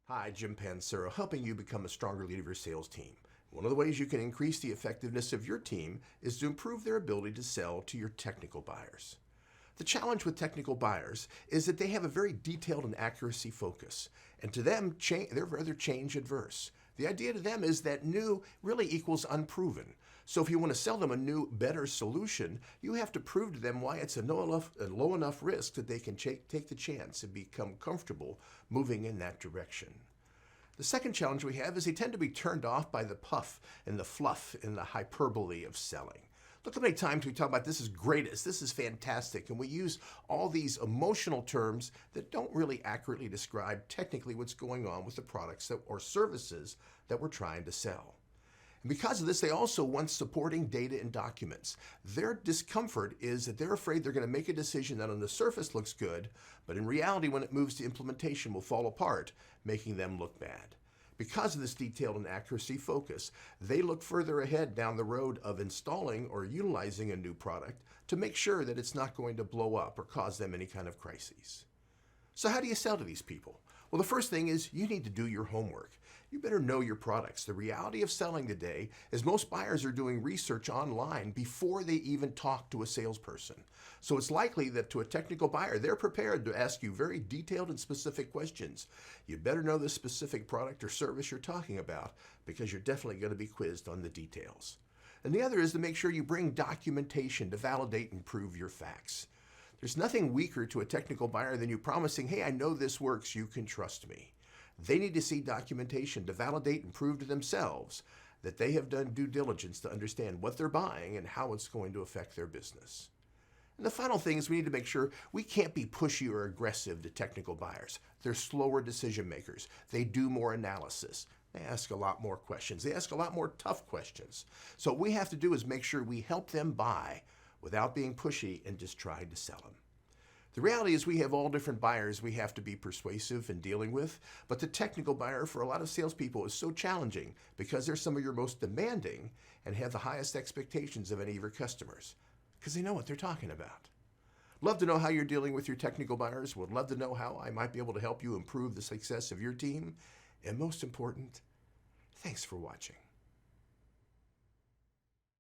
Hi, Jim Pansero, helping you become a stronger leader of your sales team. One of the ways you can increase the effectiveness of your team is to improve their ability to sell to your technical buyers. The challenge with technical buyers is that they have a very detailed and accuracy focus, and to them, they're rather change adverse. The idea to them is that new really equals unproven. So if you want to sell them a new, better solution, you have to prove to them why it's a low enough risk that they can take the chance and become comfortable moving in that direction. The second challenge we have is they tend to be turned off by the puff and the fluff and the hyperbole of selling. Look how many times we talk about this is greatest, this is fantastic, and we use all these emotional terms that don't really accurately describe technically what's going on with the products or services that we're trying to sell. And because of this, they also want supporting data and documents. Their discomfort is that they're afraid they're going to make a decision that on the surface looks good, but in reality, when it moves to implementation, will fall apart, making them look bad. Because of this detailed and accuracy focus, they look further ahead down the road of installing or utilizing a new product to make sure that it's not going to blow up or cause them any kind of crises. So how do you sell to these people? Well, the first thing is you need to do your homework. You better know your products. The reality of selling today is most buyers are doing research online before they even talk to a salesperson. So it's likely that to a technical buyer, they're prepared to ask you very detailed and specific questions. You better know the specific product or service you're talking about because you're definitely going to be quizzed on the details. And the other is to make sure you bring documentation to validate and prove your facts. There's nothing weaker to a technical buyer than you promising, hey, I know this works, you can trust me. They need to see documentation to validate and prove to themselves that they have done due diligence to understand what they're buying and how it's going to affect their business. And the final thing is we need to make sure we can't be pushy or aggressive to technical buyers. They're slower decision makers. They do more analysis. They ask a lot more questions. They ask a lot more tough questions. So what we have to do is make sure we help them buy without being pushy and just trying to sell them. The reality is we have all different buyers we have to be persuasive in dealing with, but the technical buyer for a lot of salespeople is so challenging because they're some of your most demanding and have the highest expectations of any of your customers because they know what they're talking about. Love to know how you're dealing with your technical buyers. Would love to know how I might be able to help you improve the success of your team. And most important, thanks for watching.